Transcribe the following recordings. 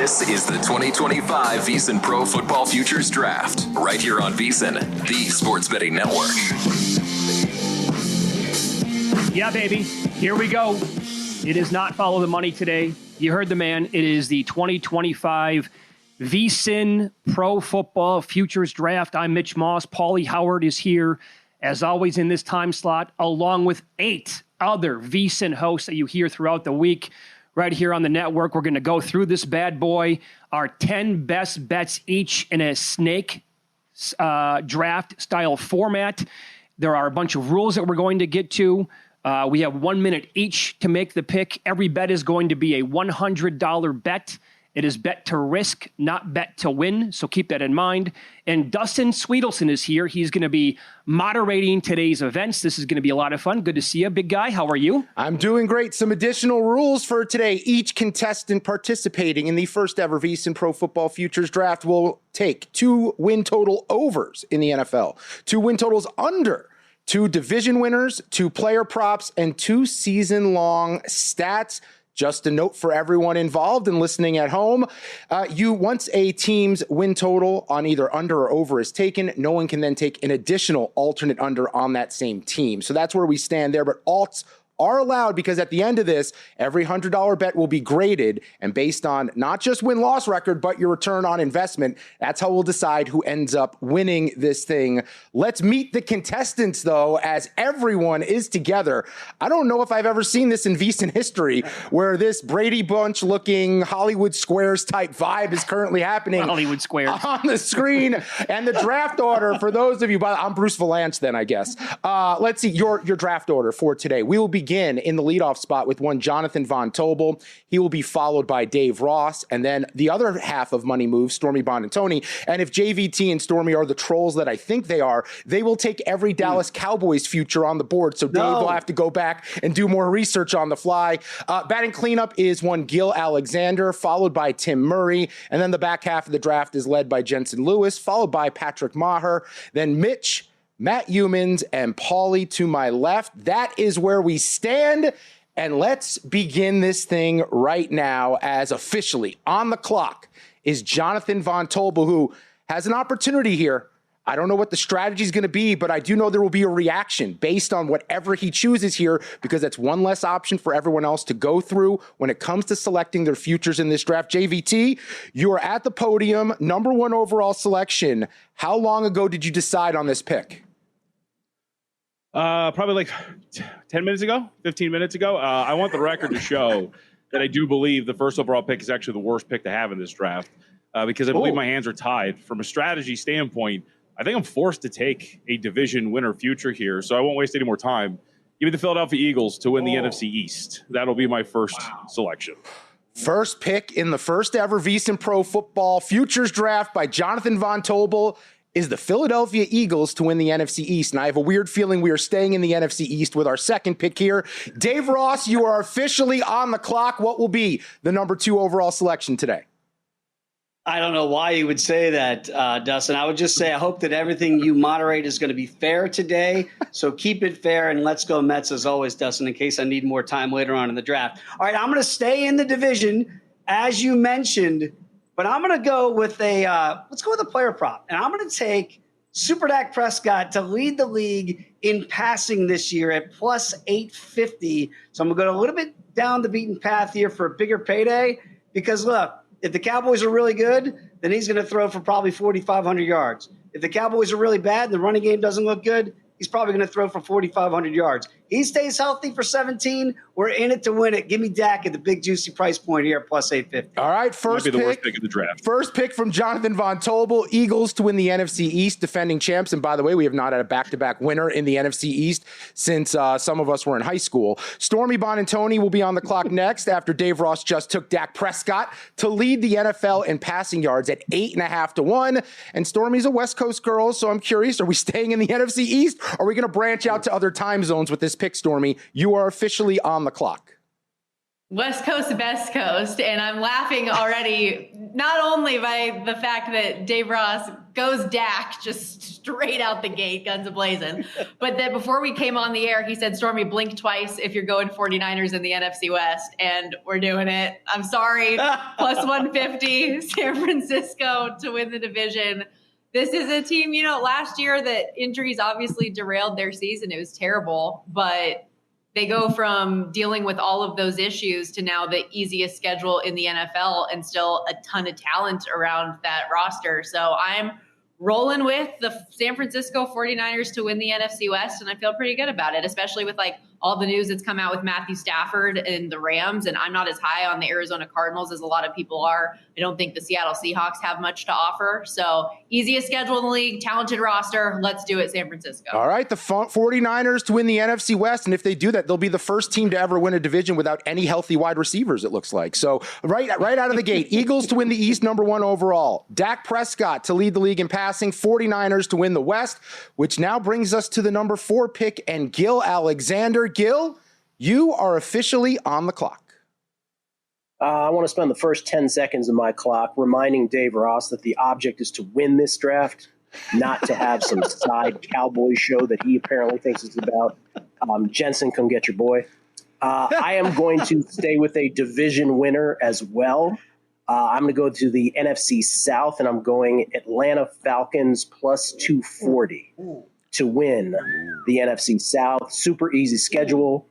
This is the 2025 VSiN Pro Football Futures Draft, right here on VSiN, the sports betting network. Yeah, baby. Here we go. It is not follow the money today. You heard the man. It is the 2025 VSiN Pro Football Futures Draft. I'm Mitch Moss. Paulie Howard is here, as always, in this time slot, along with 8 other VSiN hosts that you hear throughout the week. Right here on the network, we're going to go through this bad boy, our 10 best bets each in a snake draft style format. There are a bunch of rules that we're going to get to. We have 1 minute each to make the pick. Every bet is going to be a $100 bet. It is bet to risk, not bet to win. So keep that in mind. And Dustin Sweetelson is here. He's going to be moderating today's events. This is going to be a lot of fun. Good to see you, big guy. How are you? I'm doing great. Some additional rules for today. Each contestant participating in the first ever VSiN Pro Football Futures Draft will take 2 win total overs in the NFL, 2 win totals under, 2 division winners, 2 player props, and 2 season-long stats. Just a note for everyone involved and listening at home. Once a team's win total on either under or over is taken, no one can then take an additional alternate under on that same team. So that's where we stand there. But alts are allowed because at the end of this, every $100 bet will be graded and based on not just win-loss record, but your return on investment. That's how we'll decide who ends up winning this thing. Let's meet the contestants, though, as everyone is together. I don't know if I've ever seen this in VSiN history where this Brady Bunch-looking Hollywood Squares type vibe is currently happening. Hollywood Squares. On the screen. And the draft order, for those of you, I'm Bruce Valanche then, I guess. Let's see, your draft order for today. We will begin in the leadoff spot with one Jonathan Von Tobel. He will be followed by Dave Ross, and then the other half of Money Moves, Stormy Bonantoni. And if JVT and Stormy are the trolls that I think they are, they will take every Dallas Cowboys future on the board. So Dave will have to go back and do more research on the fly. Batting cleanup is one Gil Alexander, followed by Tim Murray. And then the back half of the draft is led by Jensen Lewis, followed by Patrick Maher. Then Mitch, Matt Humans, and Paulie to my left. That is where we stand. And let's begin this thing right now, as officially on the clock is Jonathan Von Tobel, who has an opportunity here. I don't know what the strategy is going to be, but I do know there will be a reaction based on whatever he chooses here, because that's one less option for everyone else to go through when it comes to selecting their futures in this draft. JVT, you are at the podium, number 1 overall selection. How long ago did you decide on this pick? Probably like 10 minutes ago, 15 minutes ago. I want the record to show that I do believe the first overall pick is actually the worst pick to have in this draft, because I believe my hands are tied. From a strategy standpoint, I think I'm forced to take a division winner future here, so I won't waste any more time. Give me the Philadelphia Eagles to win the NFC East. That'll be my first selection. First pick in the first ever VSiN Pro Football Futures Draft by Jonathan Von Tobel is the Philadelphia Eagles to win the NFC East. And I have a weird feeling we are staying in the NFC East with our second pick here. Dave Ross, you are officially on the clock. What will be the number 2 overall selection today? I don't know why you would say that, Dustin. I would just say I hope that everything you moderate is going to be fair today. So keep it fair, and let's go Mets as always, Dustin, in case I need more time later on in the draft. All right, I'm going to stay in the division, as you mentioned, but I'm going to go with let's go with a player prop. And I'm going to take Super Dak Prescott to lead the league in passing this year at plus 850. So I'm going to go a little bit down the beaten path here for a bigger payday, because look, if the Cowboys are really good, then he's going to throw for probably 4,500 yards. If the Cowboys are really bad and the running game doesn't look good, he's probably going to throw for 4,500 yards. He stays healthy for 17. We're in it to win it. Give me Dak at the big juicy price point here at plus 850. All right, first Might be pick. the worst pick of the draft. First pick from Jonathan Von Tobel, Eagles to win the NFC East, defending champs. And by the way, we have not had a back-to-back winner in the NFC East since some of us were in high school. Stormy Bonantoni will be on the clock next after Dave Ross just took Dak Prescott to lead the NFL in passing yards at 8.5 to 1. And Stormy's a West Coast girl, so I'm curious, are we staying in the NFC East? Or are we going to branch out to other time zones with this pick, Stormy? You are officially on the clock. West Coast, best coast, and I'm laughing already not only by the fact that Dave Ross goes Dak just straight out the gate, guns a-blazing, but that before we came on the air, he said, Stormy, blink twice if you're going 49ers in the NFC West, and we're doing it. I'm sorry, plus 150, San Francisco to win the division. This is a team, last year that injuries obviously derailed their season. It was terrible, but they go from dealing with all of those issues to now the easiest schedule in the NFL and still a ton of talent around that roster. So I'm rolling with the San Francisco 49ers to win the NFC West, and I feel pretty good about it, especially with all the news that's come out with Matthew Stafford and the Rams. And I'm not as high on the Arizona Cardinals as a lot of people are. I don't think the Seattle Seahawks have much to offer. So easiest schedule in the league, talented roster. Let's do it, San Francisco. All right, the 49ers to win the NFC West. And if they do that, they'll be the first team to ever win a division without any healthy wide receivers, it looks like. So right out of the gate, Eagles to win the East, number 1 overall. Dak Prescott to lead the league in passing. 49ers to win the West, which now brings us to the number 4 pick and Gil Alexander. Gil, you are officially on the clock. I want to spend the first 10 seconds of my clock reminding Dave Ross that the object is to win this draft, not to have some side cowboy show that he apparently thinks it's about. Jensen, come get your boy. I am going to stay with a division winner as well. I'm going to go to the NFC South, and I'm going Atlanta Falcons plus 240 to win the NFC South. Super easy schedule.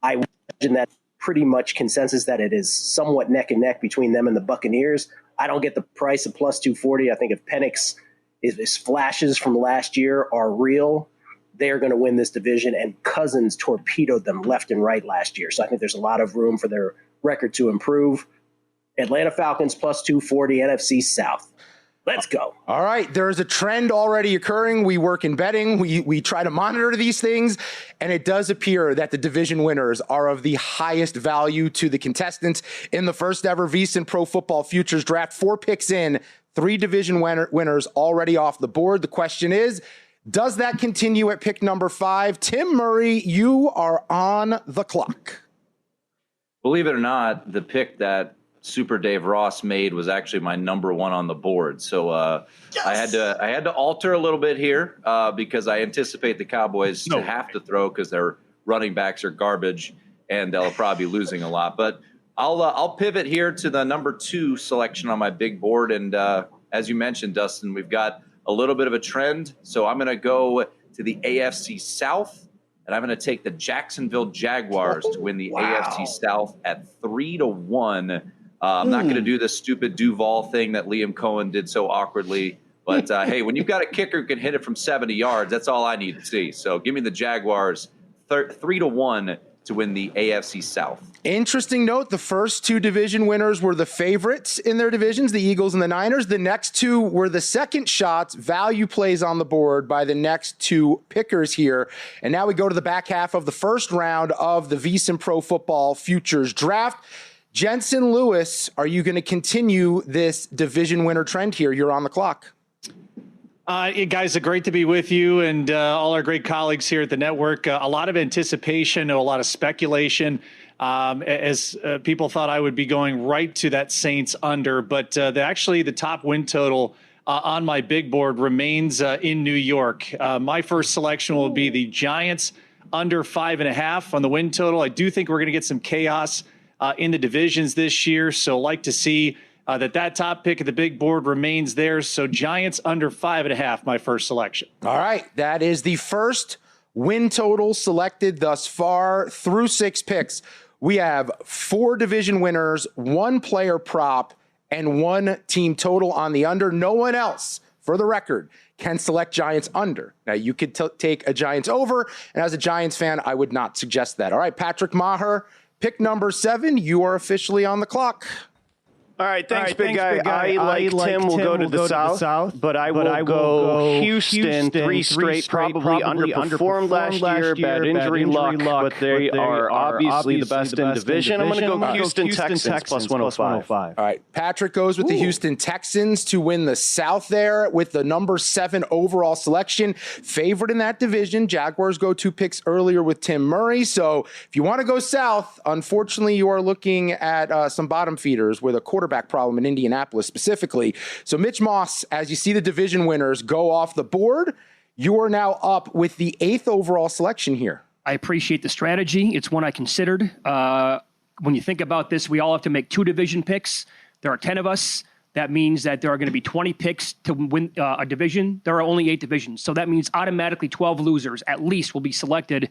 I imagine that pretty much consensus that it is somewhat neck and neck between them and the Buccaneers. I don't get the price of plus 240. I think if Penix, his flashes from last year are real, they're going to win this division, and Cousins torpedoed them left and right last year. So I think there's a lot of room for their record to improve. Atlanta Falcons plus 240, NFC South. Let's go. All right. There is a trend already occurring. We work in betting. We try to monitor these things, and it does appear that the division winners are of the highest value to the contestants in the first ever VSiN Pro Football Futures Draft. 4 picks in, 3 division winners already off the board. The question is, does that continue at pick number 5? Tim Murray, you are on the clock. Believe it or not, the pick that Super Dave Ross made was actually my number 1 on the board. So yes! I had to alter a little bit here because I anticipate the Cowboys to have to throw because their running backs are garbage and they'll probably be losing a lot. But I'll pivot here to the number 2 selection on my big board. And as you mentioned, Dustin, we've got a little bit of a trend. So I'm going to go to the AFC South, and I'm going to take the Jacksonville Jaguars to win the AFC South at 3-1. I'm not going to do the stupid Duval thing that Liam Cohen did so awkwardly. But, hey, when you've got a kicker who can hit it from 70 yards, that's all I need to see. So give me the Jaguars 3-1 to win the AFC South. Interesting note, the first 2 division winners were the favorites in their divisions, the Eagles and the Niners. The next 2 were the second shots, value plays on the board by the next 2 pickers here. And now we go to the back half of the first round of the VSiN Pro Football Futures Draft. Jensen Lewis, are you going to continue this division winner trend here? You're on the clock. Guys, great to be with you and all our great colleagues here at the network. A lot of anticipation, a lot of speculation, as people thought I would be going right to that Saints under. But actually, the top win total on my big board remains in New York. My first selection will be the Giants under 5.5 on the win total. I do think we're going to get some chaos in the divisions this year. So like to see that top pick of the big board remains there. So Giants under 5.5, my first selection. All right. That is the first win total selected thus far through 6 picks. We have 4 division winners, 1 player prop, and 1 team total on the under. No one else, for the record, can select Giants under. Now, you could take a Giants over, and as a Giants fan, I would not suggest that. All right, Patrick Maher, pick number 7. You are officially on the clock. All right, thanks, big guy. I like Tim will go to the south, but I will go Houston 3 straight, probably underperformed last year, bad injury luck, but they are obviously the best in division. I'm going to go Houston Texans plus 105. All right, Patrick goes with the Houston Texans to win the South there with the number 7 overall selection. Favorite in that division. Jaguars go 2 picks earlier with Tim Murray. So if you want to go south, unfortunately, you are looking at some bottom feeders with a quarterback quarterback problem in Indianapolis specifically. So Mitch Moss, as you see the division winners go off the board, you are now up with the 8th overall selection here. I appreciate the strategy. It's one I considered. When you think about this, we all have to make 2 division picks. There are 10 of us. That means that there are going to be 20 picks to win a division. There are only 8 divisions. So that means automatically 12 losers at least will be selected.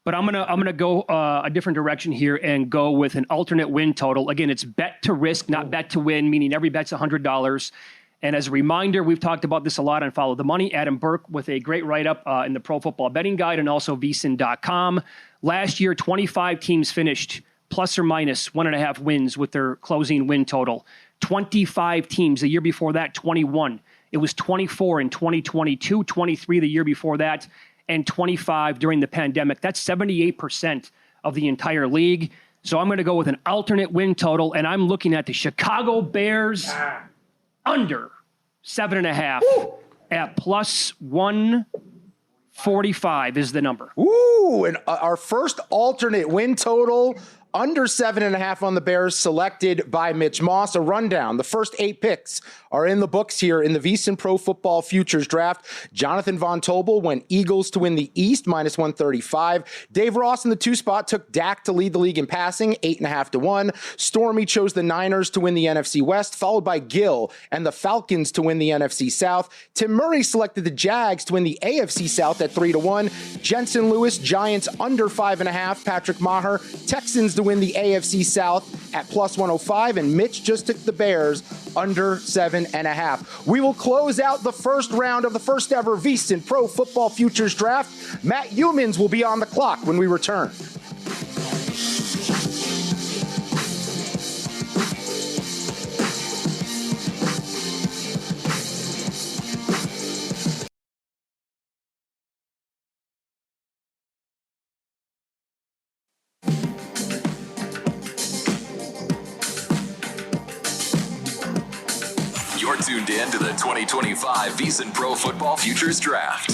But I'm gonna go a different direction here and go with an alternate win total. Again, it's bet to risk, not bet to win, meaning every bet's $100. And as a reminder, we've talked about this a lot on Follow the Money. Adam Burke with a great write-up in the Pro Football Betting Guide and also VSiN.com. Last year, 25 teams finished plus or minus 1.5 wins with their closing win total. 25 teams. The year before that, 21. It was 24 in 2022, 23 the year before that, and 25 during the pandemic. That's 78% of the entire league. So I'm going to go with an alternate win total, and I'm looking at the Chicago Bears under 7.5 at plus 145 is the number. Ooh, and our first alternate win total under 7.5 on the Bears, selected by Mitch Moss. A rundown. The first 8 picks are in the books here in the VSiN Pro Football Futures Draft. Jonathan Von Tobel went Eagles to win the East, minus 135. Dave Ross in the 2 spot took Dak to lead the league in passing, 8.5 to 1. Stormy chose the Niners to win the NFC West, followed by Gill and the Falcons to win the NFC South. Tim Murray selected the Jags to win the AFC South at 3 to 1. Jensen Lewis, Giants under 5.5. Patrick Maher, Texans to win the AFC South at plus 105. And Mitch just took the Bears under 7.5. We will close out the first round of the first ever VSiN Pro Football Futures Draft. Matt Humans will be on the clock when we return. You're tuned in to the 2025 VSiN Pro Football Futures Draft.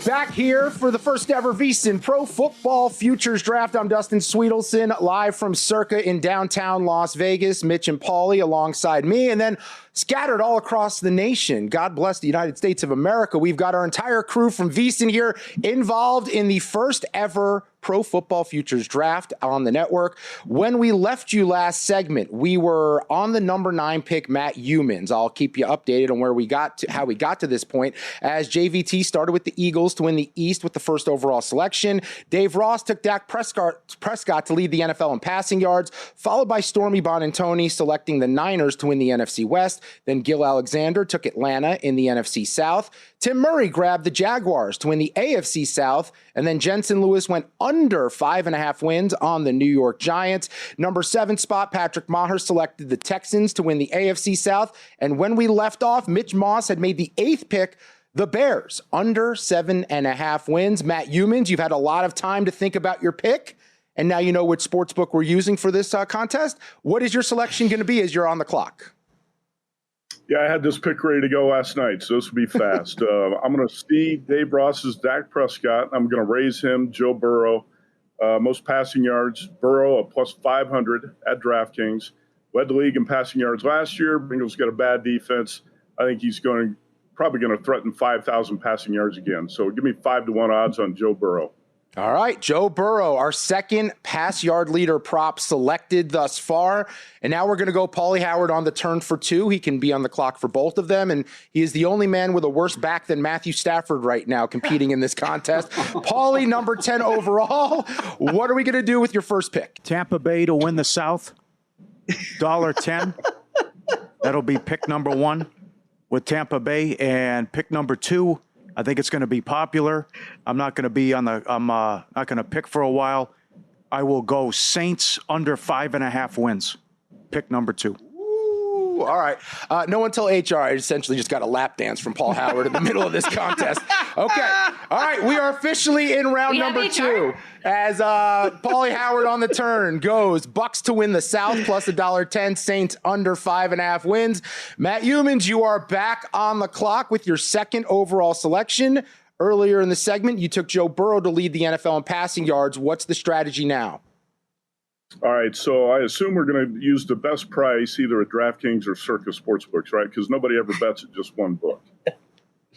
Back here for the first ever VSiN Pro Football Futures Draft. I'm Dustin Sweetelson, live from Circa in downtown Las Vegas. Mitch and Paulie alongside me, and then scattered all across the nation. God bless the United States of America. We've got our entire crew from VSiN here involved in the first ever Pro Football Futures Draft on the network. When we left you last segment, we were on the number 9 pick, Matt Humans. I'll keep you updated on where we got to, how we got to this point, as JVT started with the Eagles to win the East with the first overall selection. Dave Ross took Dak Prescott to lead the NFL in passing yards, followed by Stormy Bonantoni selecting the Niners to win the NFC West. Then Gil Alexander took Atlanta in the NFC South. Tim Murray grabbed the Jaguars to win the AFC South, and then Jensen Lewis went under 5.5 wins on the New York Giants. Number 7 spot, Patrick Maher selected the Texans to win the AFC South, and when we left off, Mitch Moss had made the 8th pick, the Bears, under 7.5 wins. Matt Humans, you've had a lot of time to think about your pick, and now you know which sportsbook we're using for this contest. What is your selection going to be as you're on the clock? Yeah, I had this pick ready to go last night, so this will be fast. I'm going to see Dave Ross's Dak Prescott. I'm going to raise him, Joe Burrow. Most passing yards, Burrow a plus 500 at DraftKings. Led the league in passing yards last year. Bengals got a bad defense. I think he's probably going to threaten 5,000 passing yards again. So give me 5-1 odds on Joe Burrow. All right, Joe Burrow, our second pass yard leader prop selected thus far. And now we're going to go Paulie Howard on the turn for 2. He can be on the clock for both of them. And he is the only man with a worse back than Matthew Stafford right now competing in this contest. Paulie, number 10 overall. What are we going to do with your first pick? Tampa Bay to win the South. $1.10. That'll be pick number 1 with Tampa Bay. And pick number 2, I think it's going to be popular. I'm not going to pick for a while. I will go Saints under 5.5 wins. Pick number 2. Ooh, all right. No one tell HR. I essentially just got a lap dance from Paul Howard in the middle of this contest. Okay. All right. We are officially in round number 2 as Paulie Howard on the turn goes Bucks to win the South plus $1.10. Saints under 5.5 wins. Matt Humans, you are back on the clock with your second overall selection. Earlier in the segment, you took Joe Burrow to lead the NFL in passing yards. What's the strategy now? All right, so I assume we're going to use the best price either at DraftKings or Circa Sportsbooks, right? Because nobody ever bets at just one book,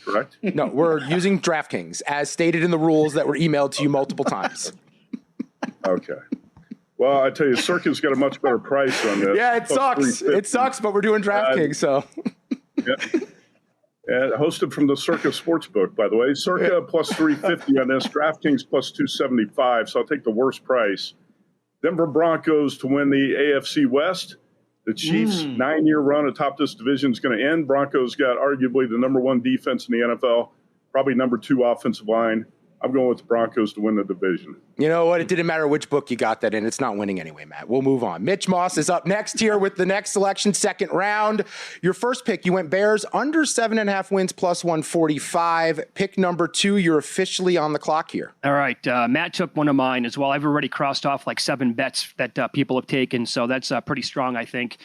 correct? No, we're using DraftKings as stated in the rules that were emailed to you multiple times. Okay. Well, I tell you, Circa's got a much better price on this. Yeah, it sucks. It sucks, but we're doing DraftKings, so. Yeah. Hosted from the Circa Sportsbook, by the way. Circa plus 350 on this, DraftKings plus 275, so I'll take the worst price. Denver Broncos to win the AFC West. The Chiefs' 9-year run atop this division is going to end. Broncos got arguably the number 1 defense in the NFL, probably number 2 offensive line. I'm going with the Broncos to win the division. You know what? It didn't matter which book you got that in. It's not winning anyway, Matt. We'll move on. Mitch Moss is up next here with the next selection, second round. Your first pick, you went Bears under 7.5 wins plus 145. Pick number 2, you're officially on the clock here. All right. Matt took one of mine as well. I've already crossed off like 7 bets that people have taken, so that's pretty strong, I think.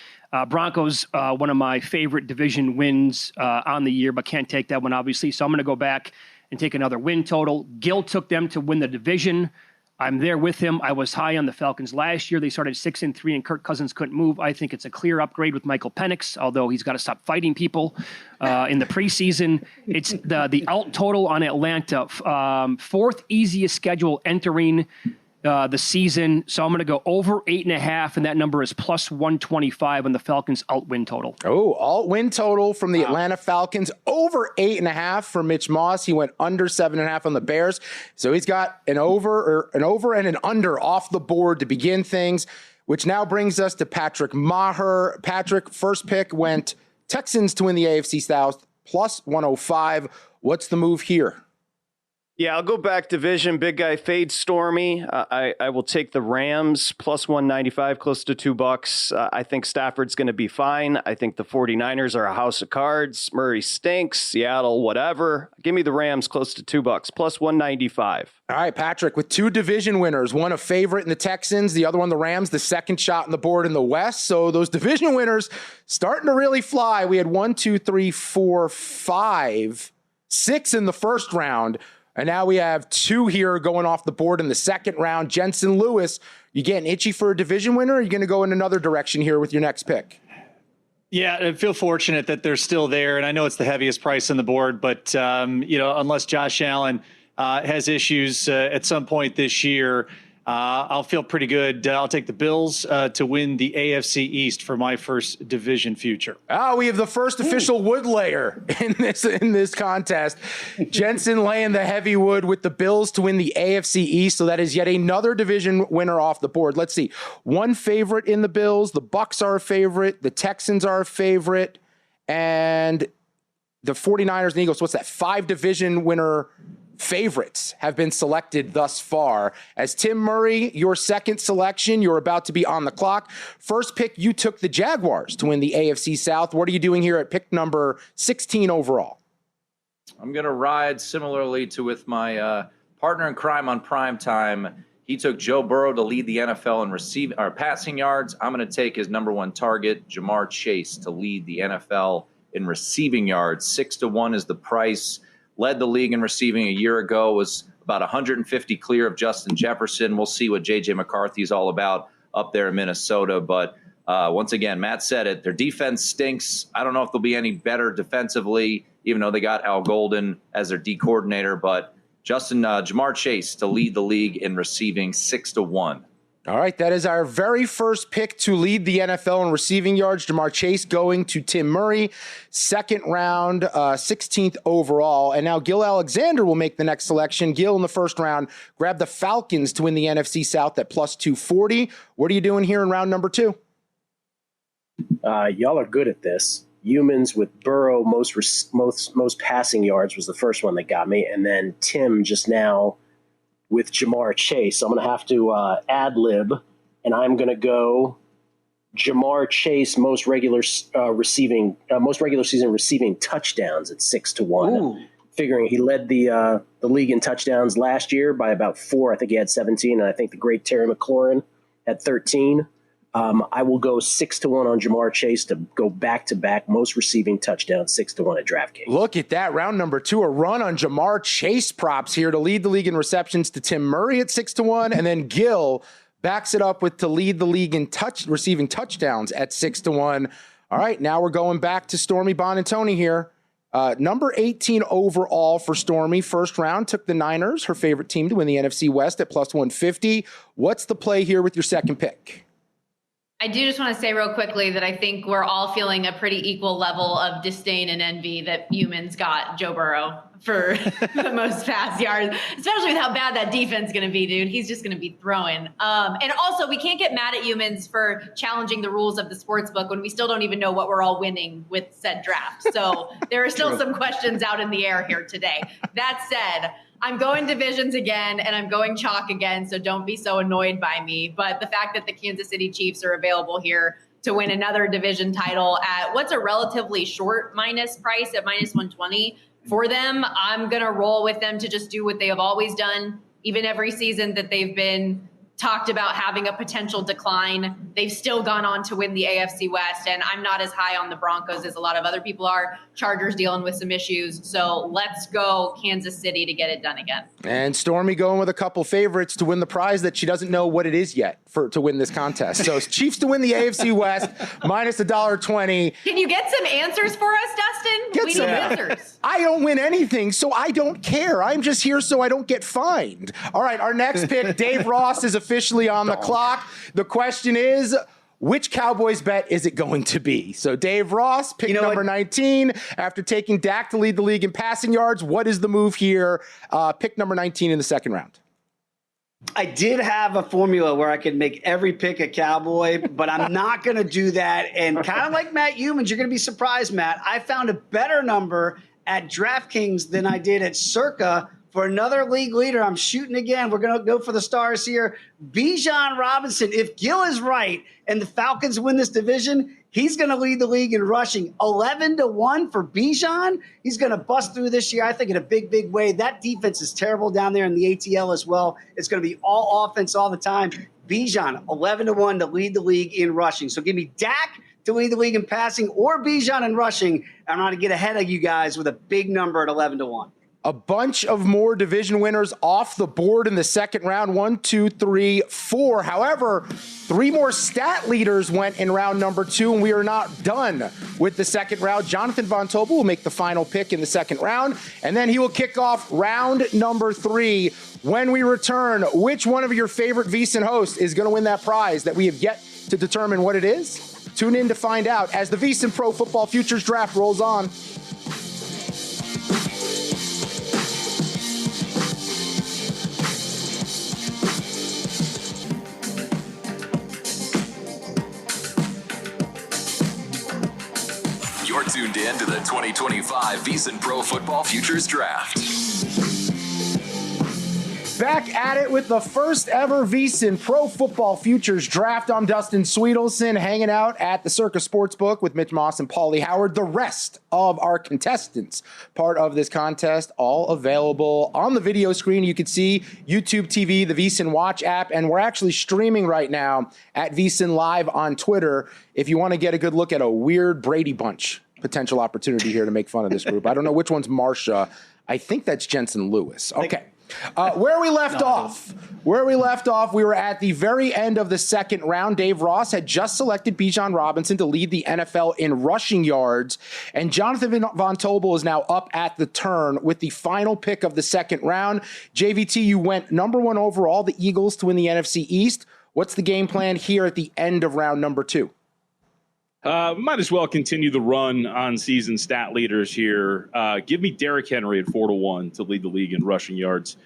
Broncos, one of my favorite division wins on the year, but can't take that one, obviously. So I'm going to go back and take another win total. Gil took them to win the division. I'm there with him. I was high on the Falcons last year. They started 6-3 and Kirk Cousins couldn't move. I think it's a clear upgrade with Michael Penix, although he's got to stop fighting people in the preseason. It's the alt total on Atlanta, 4th easiest schedule entering the season. So I'm going to go over 8.5, and that number is plus 125 on the Falcons alt win total. Oh, alt win total from the Atlanta Falcons, over 8.5 for Mitch Moss. He went under 7.5 on the Bears. So he's got an over and an under off the board to begin things, which now brings us to Patrick Maher. Patrick, first pick went Texans to win the AFC South, plus 105. What's the move here? Yeah, I'll go back division. Big guy fade Stormy. I will take the Rams plus 195, close to $2. I think Stafford's going to be fine. I think the 49ers are a house of cards. Murray stinks. Seattle, whatever. Give me the Rams close to $2, plus 195. All right, Patrick, with 2 division winners, one a favorite in the Texans, the other one the Rams, the second shot on the board in the West. So those division winners starting to really fly. We had 1, 2, 3, 4, 5, 6 in the first round. And now we have 2 here going off the board in the second round. Jensen Lewis, you getting itchy for a division winner, or are you going to go in another direction here with your next pick? Yeah, I feel fortunate that they're still there. And I know it's the heaviest price on the board, but, unless Josh Allen has issues at some point this year, I'll feel pretty good. I'll take the Bills to win the AFC East for my first division future. We have the first official wood layer in this contest. Jensen laying the heavy wood with the Bills to win the AFC East. So that is yet another division winner off the board. Let's see. One favorite in the Bills. The Bucs are a favorite. The Texans are a favorite. And the 49ers and Eagles. What's that? 5 division winner favorites have been selected thus far. As Tim Murray, your second selection, you're about to be on the clock. First pick, you took the Jaguars to win the AFC South. What are you doing here at pick number 16 overall? I'm going to ride similarly to with my partner in crime on prime time. He took Joe Burrow to lead the NFL in passing yards. I'm going to take his number 1 target, Jamar Chase, to lead the NFL in receiving yards. 6-1 is the price. Led the league in receiving a year ago, was about 150 clear of Justin Jefferson. We'll see what J.J. McCarthy's all about up there in Minnesota. But once again, Matt said it. Their defense stinks. I don't know if they'll be any better defensively, even though they got Al Golden as their D coordinator. But Jamar Chase to lead the league in receiving 6-1. All right, that is our very first pick to lead the NFL in receiving yards. Jamar Chase going to Tim Murray, second round, 16th overall. And now Gil Alexander will make the next selection. Gil in the first round grabbed the Falcons to win the NFC South at plus 240. What are you doing here in round number 2? Y'all are good at this. Humans with Burrow, most passing yards was the first one that got me. And then Tim just now with Jamar Chase. I'm going to have to ad-lib, and I'm going to go Jamar Chase most regular season receiving touchdowns at 6-1. Ooh. Figuring he led the league in touchdowns last year by about 4. I think he had 17, and I think the great Terry McLaurin had 13. I will go 6-1 on Jamar Chase to go back-to-back most receiving touchdowns, 6-1 at DraftKings. Look at that. Round number 2, a run on Jamar Chase props here to lead the league in receptions to Tim Murray at 6-1. And then Gil backs it up with to lead the league in receiving touchdowns at 6-1. All right, now we're going back to Stormy Bonantoni here. Number 18 overall for Stormy. First round took the Niners, her favorite team, to win the NFC West at plus 150. What's the play here with your second pick? I do just want to say real quickly that I think we're all feeling a pretty equal level of disdain and envy that humans got Joe Burrow for the most pass yards, especially with how bad that defense is going to be, dude. He's just going to be throwing. And also, we can't get mad at humans for challenging the rules of the sports book when we still don't even know what we're all winning with said draft. So there are still some questions out in the air here today. That said, I'm going divisions again, and I'm going chalk again, so don't be so annoyed by me. But the fact that the Kansas City Chiefs are available here to win another division title at what's a relatively short minus price at minus 120 for them, I'm going to roll with them to just do what they have always done, even every season that they've been talked about having a potential decline. They've still gone on to win the AFC West, and I'm not as high on the Broncos as a lot of other people are. Chargers dealing with some issues, so let's go Kansas City to get it done again. And Stormy going with a couple favorites to win the prize that she doesn't know what it is yet to win this contest. So Chiefs to win the AFC West, minus $1.20. Can you get some answers for us, Dustin? We need answers. I don't win anything, so I don't care. I'm just here so I don't get fined. All right, our next pick, Dave Ross is officially on the clock. The question is, which Cowboys bet is it going to be? So Dave Ross, pick number 19. After taking Dak to lead the league in passing yards, what is the move here? Pick number 19 in the second round. I did have a formula where I could make every pick a Cowboy, but I'm not going to do that. And kind of like Matt Humans, you're going to be surprised, Matt. I found a better number at DraftKings than I did at Circa for another league leader. I'm shooting again. We're going to go for the stars here. Bijan Robinson. If Gil is right and the Falcons win this division, he's going to lead the league in rushing. 11-1 for Bijan. He's going to bust through this year, I think, in a big, big way. That defense is terrible down there in the ATL as well. It's going to be all offense all the time. Bijan, 11-1 to lead the league in rushing. So give me Dak to lead the league in passing or Bijan in rushing. I'm going to get ahead of you guys with a big number at 11-1. A bunch of more division winners off the board in the second round. 1, 2, 3, 4. However, 3 more stat leaders went in round number 2, and we are not done with the second round. Jonathan Von Tobel will make the final pick in the second round, and then he will kick off round number 3. When we return, which one of your favorite VSiN hosts is going to win that prize that we have yet to determine what it is? Tune in to find out as the VSiN Pro Football Futures Draft rolls on. You're tuned in to the 2025 VSiN Pro Football Futures Draft. Back at it with the first ever VSiN Pro Football Futures Draft. I'm Dustin Sweetelson, hanging out at the Circa Sportsbook with Mitch Moss and Paulie Howard. The rest of our contestants, part of this contest, all available on the video screen. You can see YouTube TV, the VSiN Watch app, and we're actually streaming right now at VSiN Live on Twitter if you want to get a good look at a weird Brady Bunch potential opportunity here to make fun of this group. I don't know which one's Marsha. I think that's Jensen Lewis. Okay. Where we left off, we were at the very end of the second round. Dave Ross had just selected Bijan Robinson to lead the NFL in rushing yards, and Jonathan Von Tobel is now up at the turn with the final pick of the second round. JVT, you went number 1 overall, the Eagles to win the NFC East. What's the game plan here at the end of round number 2? Might as well continue the run on season stat leaders here. Give me Derrick Henry at 4-1 to lead the league in rushing yards.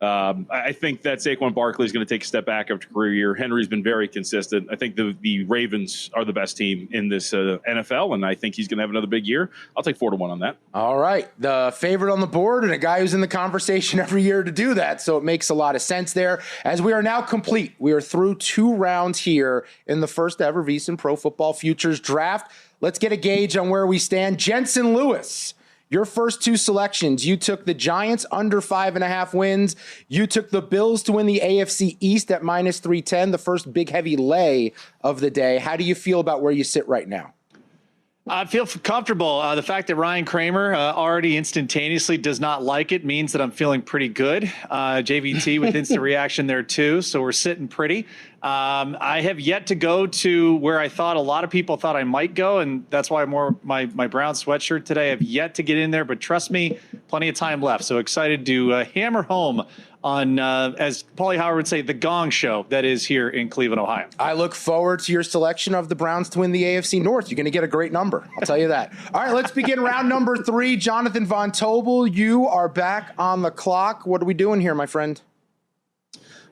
I think that Saquon Barkley is going to take a step back after career year. Henry's been very consistent. I think the Ravens are the best team in this NFL, and I think he's going to have another big year. I'll take 4-1 on that. All right. The favorite on the board and a guy who's in the conversation every year to do that, so it makes a lot of sense there. As we are now complete, we are through 2 rounds here in the first ever VSiN Pro Football Futures Draft. Let's get a gauge on where we stand. Jensen Lewis, your first 2 selections, you took the Giants under 5.5 wins. You took the Bills to win the AFC East at minus 310, the first big heavy lay of the day. How do you feel about where you sit right now? I feel comfortable. The fact that Ryan Kramer already instantaneously does not like it means that I'm feeling pretty good. JVT with instant reaction there too. So we're sitting pretty. I have yet to go to where I thought a lot of people thought I might go, and that's why my brown sweatshirt today. I have yet to get in there, but trust me, plenty of time left. So excited to hammer home on, as Paulie Howard would say, the gong show that is here in Cleveland, Ohio. I look forward to your selection of the Browns to win the AFC North. You're going to get a great number. I'll tell you that. All right, let's begin round number 3. Jonathan Von Tobel, you are back on the clock. What are we doing here, my friend?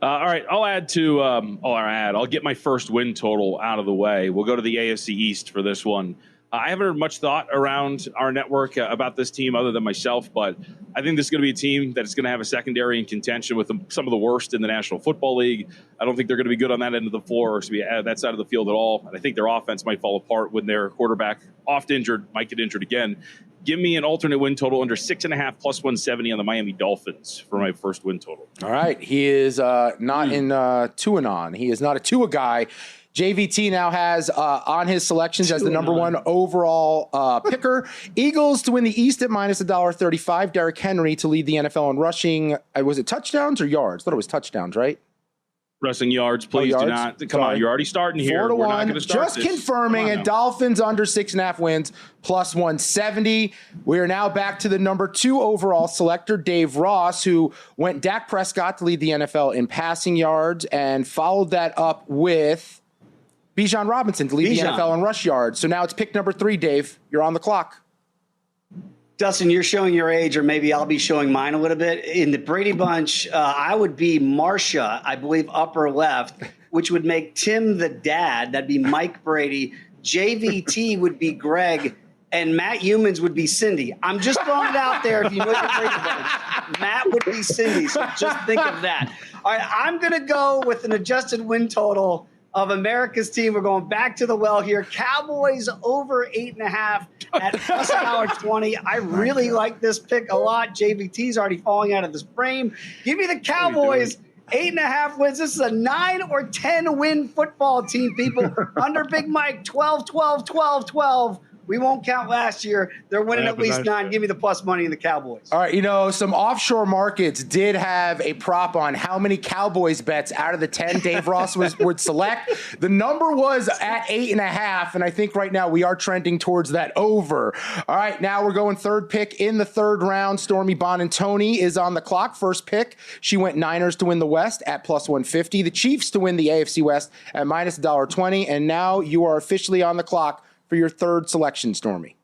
All right, I'll get my first win total out of the way. We'll go to the AFC East for this one. I haven't heard much thought around our network about this team other than myself, but I think this is going to be a team that's going to have a secondary in contention with some of the worst in the National Football League. I don't think they're going to be good on that end of the floor or to be at that side of the field at all. And I think their offense might fall apart when their quarterback, oft injured, might get injured again. Give me an alternate win total under 6.5 plus 170 on the Miami Dolphins for my first win total. All right. He is not in Tuanon. He is not a Tua guy. JVT now has on his selections as the number 1 overall picker. Eagles to win the East at minus $1.35. Derrick Henry to lead the NFL in rushing. Was it touchdowns or yards? I thought it was touchdowns, right? Rushing yards, please yards. Do not. Come on, you're already starting here. 4-1. We're not going to start Just this. confirming, and Dolphins under 6.5 wins plus 170. We are now back to the number 2 overall selector, Dave Ross, who went Dak Prescott to lead the NFL in passing yards and followed that up with Bijan Robinson to lead the NFL in rush yards. So now it's pick number 3, Dave. You're on the clock. Dustin, you're showing your age, or maybe I'll be showing mine a little bit. In the Brady Bunch, I would be Marsha, I believe, upper left, which would make Tim the dad. That'd be Mike Brady. JVT would be Greg, and Matt Humans would be Cindy. I'm just throwing it out there. If you know your Brady Bunch, Matt would be Cindy. So just think of that. All right, I'm going to go with an adjusted win total of America's team. We're going back to the well here. Cowboys over 8.5 at plus $1.20. I really like this pick a lot. JVT's already falling out of this frame. Give me the Cowboys. 8.5 wins. This is a 9 or 10 win football team, people. Under Big Mike, 12, 12, 12, 12. We won't count last year. They're winning at least 9. Give me the plus money in the Cowboys. All right, some offshore markets did have a prop on how many Cowboys bets out of the 10 Dave Ross would select. The number was at 8.5, and I think right now we are trending towards that over. All right, now we're going third pick in the third round. Stormy Bonantoni is on the clock. First pick, she went Niners to win the West at plus 150. The Chiefs to win the AFC West at minus $1.20, and now you are officially on the clock for your third selection, Stormy.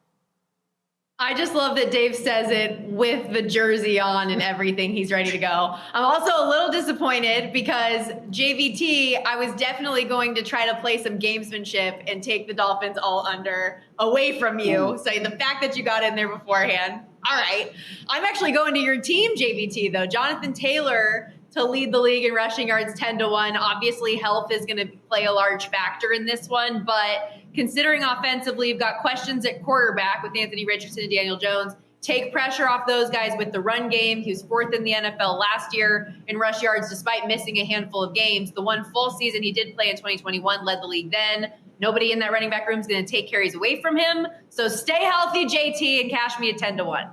I just love that Dave says it with the jersey on and everything. He's ready to go. I'm also a little disappointed because JVT, I was definitely going to try to play some gamesmanship and take the Dolphins all under away from you. So the fact that you got in there beforehand. All right. I'm actually going to your team, JVT, though. Jonathan Taylor to lead the league in rushing yards 10-1. Obviously, health is going to play a large factor in this one, but considering offensively, you've got questions at quarterback with Anthony Richardson and Daniel Jones. Take pressure off those guys with the run game. He was 4th in the NFL last year in rush yards, despite missing a handful of games. The one full season he did play in 2021 led the league then. Nobody in that running back room is going to take carries away from him. So stay healthy, JT, and cash me at 10-1.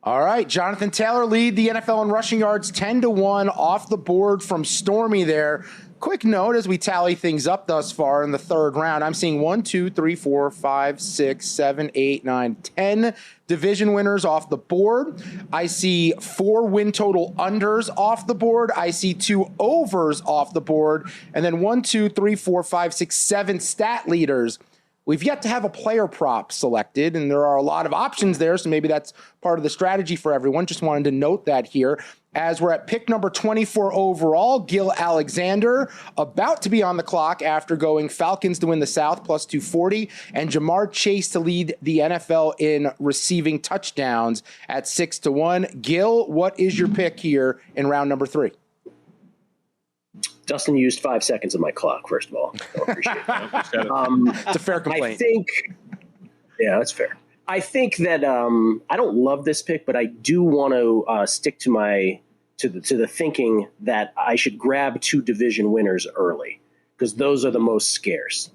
All right, Jonathan Taylor lead the NFL in rushing yards 10-1 off the board from Stormy there. Quick note as we tally things up thus far in the third round, I'm seeing 1, 2, 3, 4, 5, 6, 7, 8, 9, 10 division winners off the board. I see 4 win total unders off the board. I see 2 overs off the board. And then 1, 2, 3, 4, 5, 6, 7 stat leaders. We've yet to have a player prop selected, and there are a lot of options there, so maybe that's part of the strategy for everyone. Just wanted to note that here. As we're at pick number 24 overall, Gil Alexander, about to be on the clock after going Falcons to win the South, plus 240, and Jamar Chase to lead the NFL in receiving touchdowns at 6-1. Gil, what is your pick here in round number 3? Dustin used 5 seconds of my clock, first of all. I appreciate it. It's a fair complaint. Yeah, that's fair. I think that I don't love this pick, but I do want to stick to the thinking that I should grab 2 division winners early because those are the most scarce.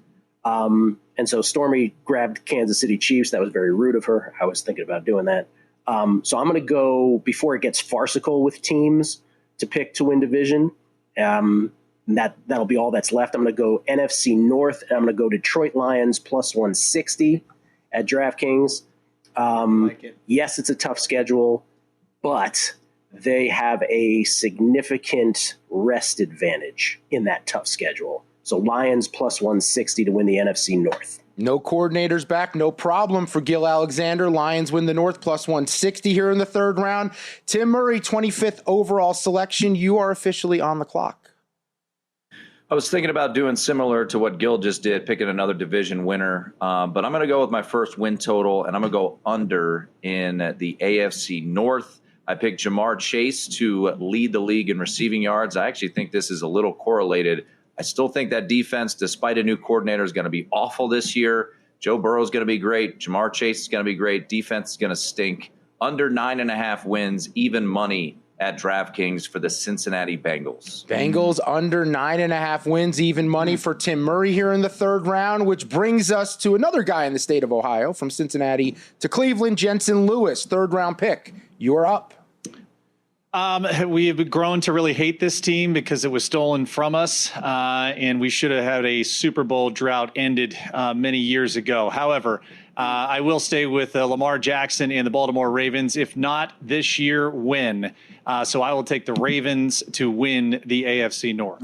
And so Stormy grabbed Kansas City Chiefs. That was very rude of her. I was thinking about doing that. So I'm going to go, before it gets farcical with teams to pick to win division, that'll be all that's left. I'm going to go NFC North, and I'm going to go Detroit Lions plus 160 at DraftKings. Yes, it's a tough schedule, but they have a significant rest advantage in that tough schedule. So Lions plus 160 to win the NFC North. No coordinators back, no problem for Gil Alexander. Lions win the North plus 160 here in the third round. Tim Murray, 25th overall selection. You are officially on the clock. I was thinking about doing similar to what Gil just did, picking another division winner. But I'm going to go with my first win total, and I'm going to go under in the AFC North. I picked Jamar Chase to lead the league in receiving yards. I actually think this is a little correlated. I still think that defense, despite a new coordinator, is going to be awful this year. Joe Burrow is going to be great. Jamar Chase is going to be great. Defense is going to stink. Under 9.5 wins, even money at DraftKings for the Cincinnati Bengals. Bengals under 9.5 wins, even money for Tim Murray here in the third round, which brings us to another guy in the state of Ohio, from Cincinnati to Cleveland, Jensen Lewis, third round pick. You are up. We have grown to really hate this team because it was stolen from us, and we should have had a Super Bowl drought ended many years ago. However, I will stay with Lamar Jackson and the Baltimore Ravens. If not this year, when? So I will take the Ravens to win the AFC North.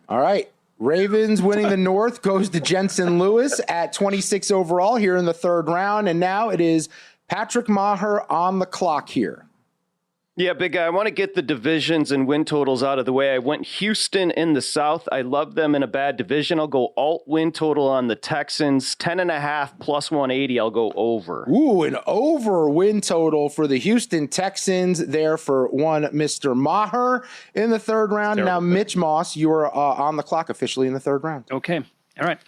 All right. Ravens winning the North goes to Jensen Lewis at 26 overall here in the third round. And now it is Patrick Maher on the clock here. Yeah, big guy. I want to get the divisions and win totals out of the way. I went Houston in the South. I love them in a bad division. I'll go alt win total on the Texans. 10.5 plus 180. I'll go over. Ooh, an over win total for the Houston Texans there for one Mr. Maher in the third round. Now, Mitch Moss, you are on the clock officially in the third round. Okay. All right.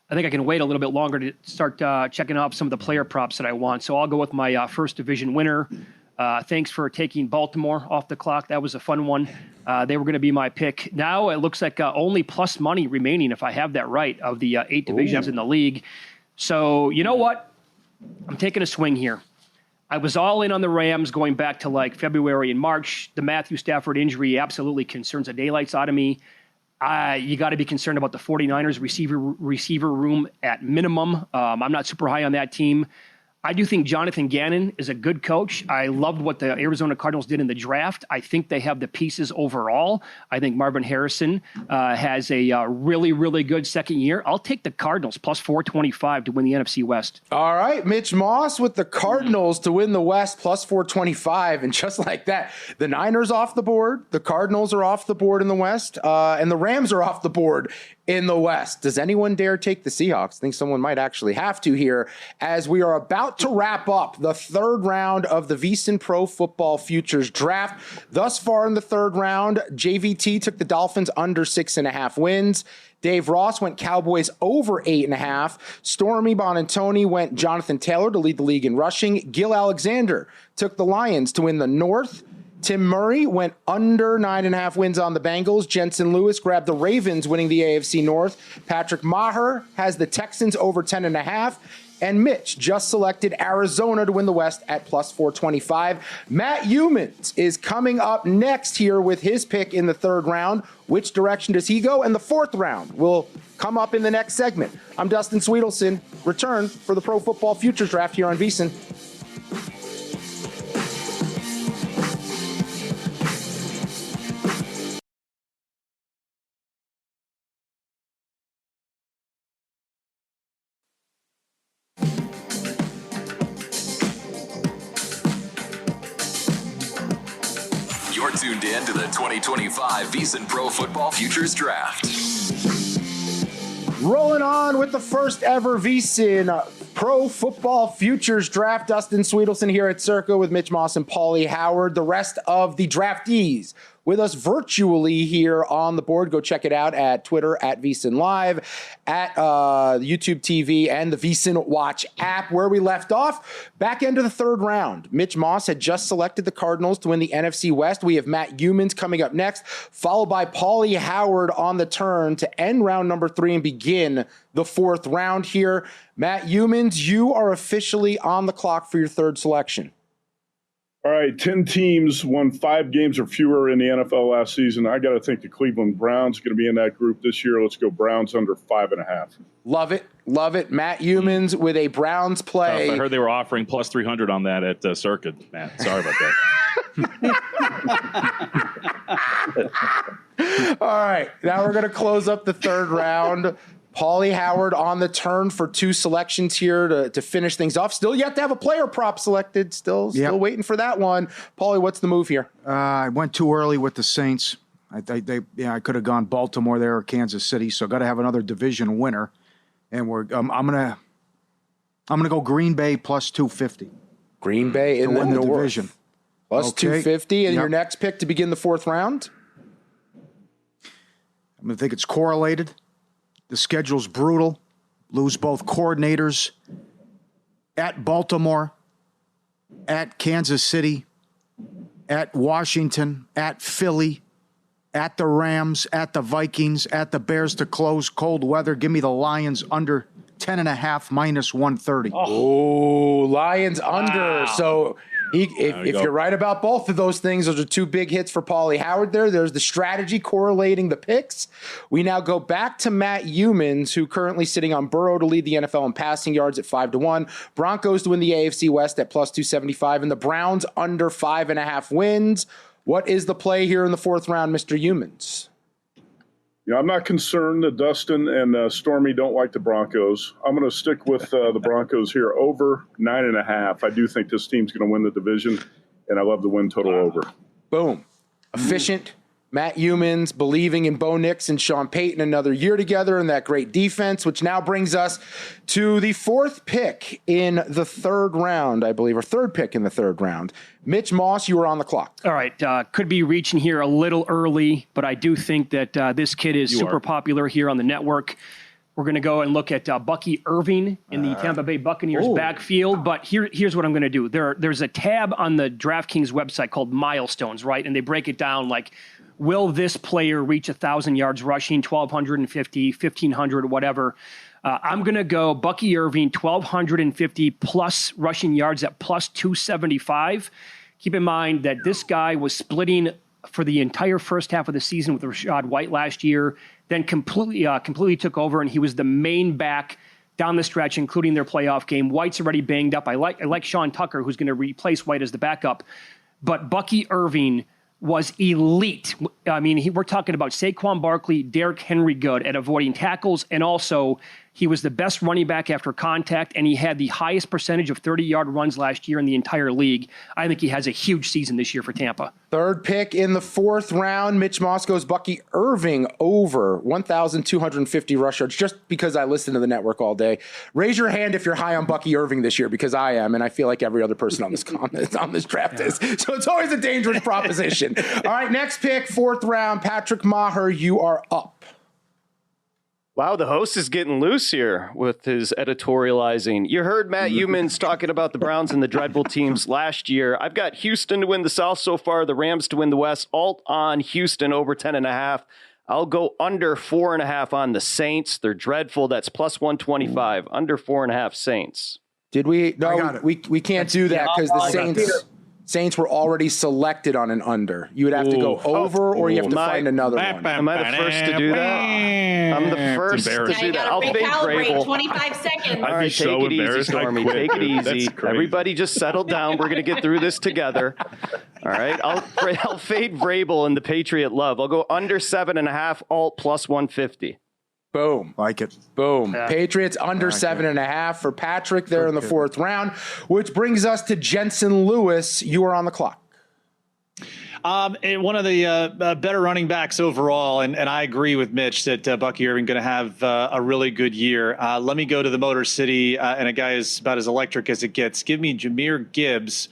I think I can wait a little bit longer to start checking off some of the player props that I want. So I'll go with my first division winner. Thanks for taking Baltimore off the clock. That was a fun one. They were going to be my pick. Now it looks like only plus money remaining, if I have that right, of the 8 divisions in the league. So you know what? I'm taking a swing here. I was all in on the Rams going back to like February and March. The Matthew Stafford injury absolutely concerns the daylights out of me. You got to be concerned about the 49ers receiver room at minimum. I'm not super high on that team. I do think Jonathan Gannon is a good coach. I loved what the Arizona Cardinals did in the draft. I think they have the pieces overall. I think Marvin Harrison has a really, really good second year. I'll take the Cardinals plus 425 to win the NFC West. All right, Mitch Moss with the Cardinals to win the West plus 425. And just like that, the Niners off the board, the Cardinals are off the board in the West, and the Rams are off the board in the West. Does anyone dare take the Seahawks? I think someone might actually have to here, as we are about to wrap up the third round of the VSiN Pro Football Futures Draft. Thus far in the third round, JVT took the Dolphins under 6.5 wins. Dave Ross went Cowboys over 8.5. Stormy Bonantoni went Jonathan Taylor to lead the league in rushing. Gil Alexander took the Lions to win the North. Tim Murray went under 9.5 wins on the Bengals. Jensen Lewis grabbed the Ravens, winning the AFC North. Patrick Maher has the Texans over 10.5. And Mitch just selected Arizona to win the West at plus 425. Matt Humans is coming up next here with his pick in the third round. Which direction does he go? And the fourth round will come up in the next segment. I'm Dustin Sweetelson. Return for the Pro Football Futures Draft here on VSiN. You're tuned in to the 2025 VSiN Pro Football Futures Draft. Rolling on with the first ever VSiN Pro Football Futures Draft. Dustin Sweetelson here at Circa with Mitch Moss and Paulie Howard. The rest of the draftees with us virtually here on the board. Go check it out at Twitter at VSiN Live, at YouTube TV, and the VSiN Watch app. Where we left off, back end of the third round. Mitch Moss had just selected the Cardinals to win the NFC West. We have Matt Youmans coming up next, followed by Paulie Howard on the turn to end round number 3 and begin the fourth round here. Matt Youmans, you are officially on the clock for your third selection. All right, 10 teams won 5 games or fewer in the NFL last season. I got to think the Cleveland Browns are going to be in that group this year. Let's go Browns under 5.5. Love it. Love it. Matt Youmans with a Browns play. I heard they were offering plus 300 on that at Circuit, Matt. Sorry about that. All right, now we're going to close up the third round. Paulie Howard on the turn for 2 selections here to finish things off. Still yet to have a player prop selected. Still waiting for that one. Paulie, what's the move here? I went too early with the Saints. I could have gone Baltimore there or Kansas City. So got to have another division winner, and I'm gonna go Green Bay plus 250. Green Bay in the division plus 250, and your next pick to begin the fourth round. I'm gonna think it's correlated. The schedule's brutal. Lose both coordinators at Baltimore, at Kansas City, at Washington, at Philly, at the Rams, at the Vikings, at the Bears to close. Cold weather. Give me the Lions under 10.5 minus 130. Oh, Lions under. So if you're right about both of those things, those are 2 big hits for Paulie Howard there. There's the strategy correlating the picks. We now go back to Matt Youmans, who currently sitting on Burrow to lead the NFL in passing yards at 5-1. Broncos to win the AFC West at plus 275, and the Browns under 5.5 wins. What is the play here in the fourth round, Mr. Youmans? I'm not concerned that Dustin and Stormy don't like the Broncos. I'm going to stick with the Broncos here over 9.5. I do think this team's going to win the division, and I love the win total over. Boom. Efficient. Matt Youmans believing in Bo Nix and Sean Payton another year together and that great defense, which now brings us to the 4th pick in the third round, I believe, or 3rd pick in the third round. Mitch Moss, you are on the clock. All right. Could be reaching here a little early, but I do think that this kid is super popular here on the network. We're going to go and look at Bucky Irving in the Tampa Bay Buccaneers backfield. But here's what I'm going to do. There's a tab on the DraftKings website called Milestones, right? And they break it down like, will this player reach 1,000 yards rushing, 1,250, 1,500, whatever? I'm going to go Bucky Irving, 1,250 plus rushing yards at plus 275. Keep in mind that this guy was splitting for the entire first half of the season with Rachaad White last year, then completely took over, and he was the main back down the stretch, including their playoff game. White's already banged up. I like Sean Tucker, who's going to replace White as the backup. But Bucky Irving was elite. I mean, we're talking about Saquon Barkley, Derrick Henry good at avoiding tackles, and also he was the best running back after contact, and he had the highest percentage of 30-yard runs last year in the entire league. I think he has a huge season this year for Tampa. 3rd pick in the 4th round, Mitch Moss goes Bucky Irving over 1,250 rush yards, just because I listen to the network all day. Raise your hand if you're high on Bucky Irving this year, because I am, and I feel like every other person on this draft is. So it's always a dangerous proposition. All right, next pick, 4th round, Patrick Maher, you are up. Wow, the host is getting loose here with his editorializing. You heard Matt Youmans talking about the Browns and the dreadful teams last year. I've got Houston to win the South so far, the Rams to win the West. Alt on Houston over 10.5. I'll go under 4.5 on the Saints. They're dreadful. That's plus 125. Under 4.5 Saints. Did we? No, we can't do that because the Saints were already selected on an under. You would have to go over, or you have to find another one. Am I the first to do that? I'm the first to do that. I'll fade Vrabel. 25 seconds. All right, take it easy, Stormy. Take it easy. Everybody just settle down. We're going to get through this together. All right, I'll fade Vrabel in the Patriot love. I'll go under 7.5, alt plus 150. Boom. Like it. Boom. Yeah. Patriots under 7.5 for Patrick there in the 4th round, which brings us to Jensen Lewis. You are on the clock. One of the better running backs overall, and I agree with Mitch that Bucky Irving going to have a really good year. Let me go to the Motor City, and a guy is about as electric as it gets. Give me Jahmyr Gibbs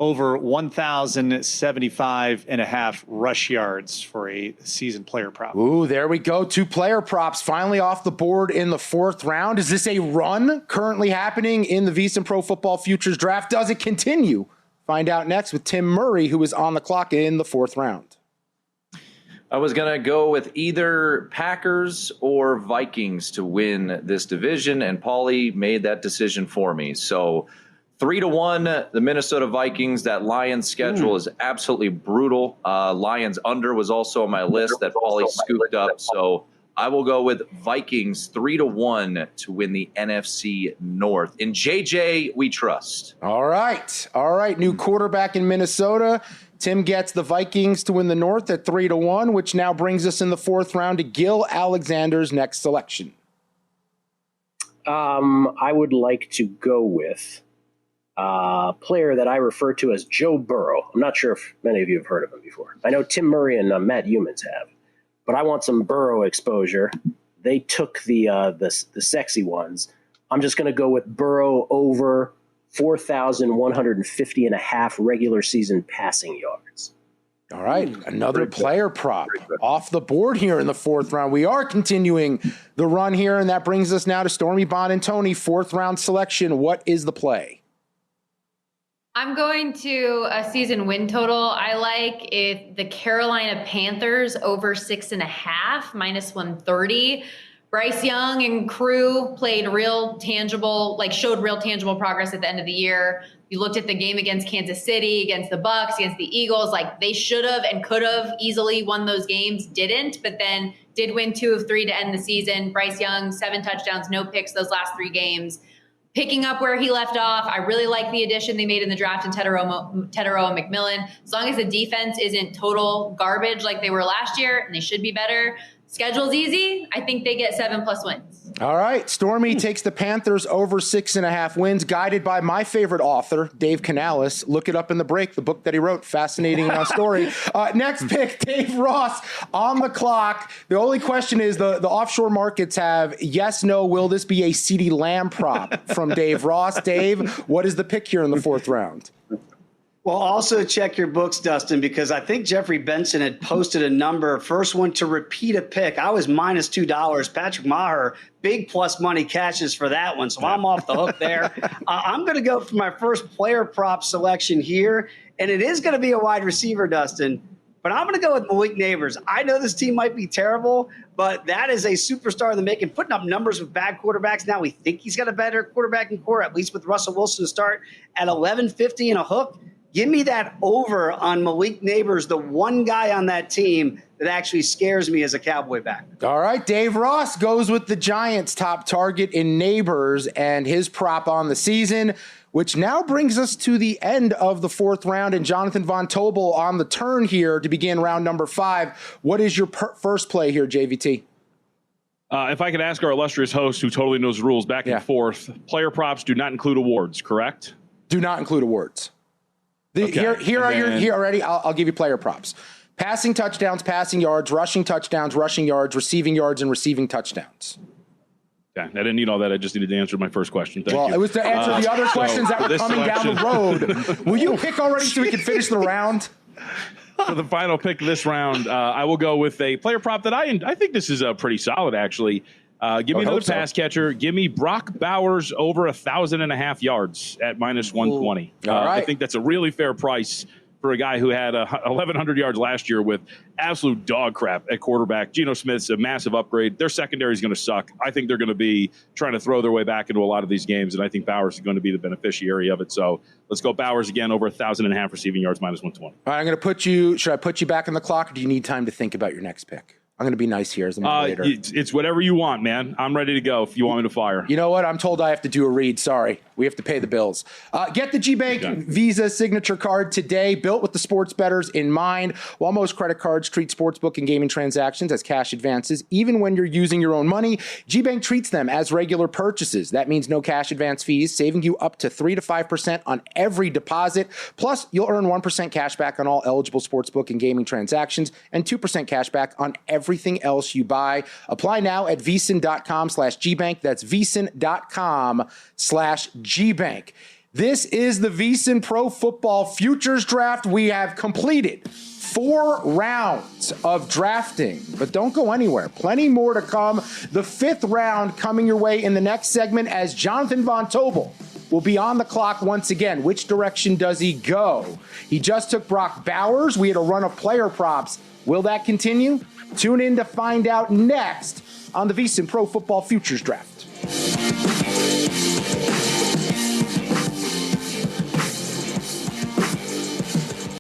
over 1,075.5 rush yards for a season player prop. Ooh, there we go. 2 player props finally off the board in the 4th round. Is this a run currently happening in the VSiN Pro Football Futures Draft? Does it continue? Find out next with Tim Murray, who is on the clock in the 4th round. I was going to go with either Packers or Vikings to win this division, and Paulie made that decision for me. So 3-1, the Minnesota Vikings. That Lions schedule is absolutely brutal. Lions under was also on my list that Paulie scooped up. So I will go with Vikings 3-1 to win the NFC North. In JJ, we trust. All right. New quarterback in Minnesota. Tim gets the Vikings to win the North at 3-1, which now brings us in the 4th round to Gil Alexander's next selection. I would like to go with a player that I refer to as Joe Burrow. I'm not sure if many of you have heard of him before. I know Tim Murray and Matt Humans have, but I want some Burrow exposure. They took the sexy ones. I'm just going to go with Burrow over 4,150.5 regular season passing yards. All right, another player prop off the board here in the 4th round. We are continuing the run here, and that brings us now to Stormy Bond and Tony, 4th round selection. What is the play? I'm going to a season win total. I like if the Carolina Panthers over 6.5, minus 130. Bryce Young and crew showed real tangible progress at the end of the year. You looked at the game against Kansas City, against the Bucks, against the Eagles, like they should have and could have easily won those games, didn't, but then did win 2 of 3 to end the season. Bryce Young, 7 touchdowns, no picks those last 3 games. Picking up where he left off. I really like the addition they made in the draft in Tedero and McMillan. As long as the defense isn't total garbage like they were last year, and they should be better, schedule's easy. I think they get 7+ wins. All right. Stormy takes the Panthers over 6.5 wins, guided by my favorite author, Dave Canales. Look it up in the break, the book that he wrote. Fascinating story. Next pick, Dave Ross on the clock. The only question is the offshore markets have yes, no, will this be a CeeDee Lamb prop from Dave Ross? Dave, what is the pick here in the 4th round? Well, also check your books, Dustin, because I think Jeffrey Benson had posted a number, first one to repeat a pick. I was minus $2. Patrick Maher, big plus money cashes for that one, so I'm off the hook there. I'm going to go for my first player prop selection here, and it is going to be a wide receiver, Dustin, but I'm going to go with Malik Neighbors. I know this team might be terrible, but that is a superstar in the making, putting up numbers with bad quarterbacks. Now we think he's got a better quarterback in core, at least with Russell Wilson to start at 11.50 and a hook. Give me that over on Malik Neighbors, the one guy on that team that actually scares me as a Cowboy back. All right, Dave Ross goes with the Giants' top target in Neighbors and his prop on the season, which now brings us to the end of the 4th round. And Jonathan Von Tobel on the turn here to begin round number 5. What is your first play here, JVT? If I could ask our illustrious host, who totally knows the rules, back and forth, player props do not include awards, correct? Do not include awards. Here already. I'll give you player props: passing touchdowns, passing yards, rushing touchdowns, rushing yards, receiving yards, and receiving touchdowns. Okay, I didn't need all that. I just needed to answer my first question. Thank you. It was to answer the other questions that were coming down the road. Will you pick already so we can finish the round? For the final pick this round, I will go with a player prop that I think this is pretty solid, actually. Give me another pass catcher. Give me Brock Bowers over 1,000.5 yards at minus 120. All right. I think that's a really fair price for a guy who had 1,100 yards last year with absolute dog crap at quarterback. Geno Smith's a massive upgrade. Their secondary is going to suck. I think they're going to be trying to throw their way back into a lot of these games, and I think Bowers is going to be the beneficiary of it. So let's go Bowers again over 1,000.5 receiving yards, minus 120. All right, I'm going to put you. Should I put you back on the clock, or do you need time to think about your next pick? I'm going to be nice here as a moderator. It's whatever you want, man. I'm ready to go if you want me to fire. You know what? I'm told I have to do a read. Sorry. We have to pay the bills. Get the GBank Visa signature card today, built with the sports bettors in mind. While most credit cards treat sportsbook and gaming transactions as cash advances, even when you're using your own money, GBank treats them as regular purchases. That means no cash advance fees, saving you up to 3 to 5% on every deposit. Plus, you'll earn 1% cash back on all eligible sportsbook and gaming transactions and 2% cash back on everything else you buy. Apply now at VSiN.com/GBank. That's VSiN.com/GBank. This is the VSiN Pro Football Futures Draft. We have completed 4 rounds of drafting, but don't go anywhere. Plenty more to come. The 5th round coming your way in the next segment as Jonathan Von Tobel will be on the clock once again. Which direction does he go? He just took Brock Bowers. We had a run of player props. Will that continue? Tune in to find out next on the VSiN Pro Football Futures Draft.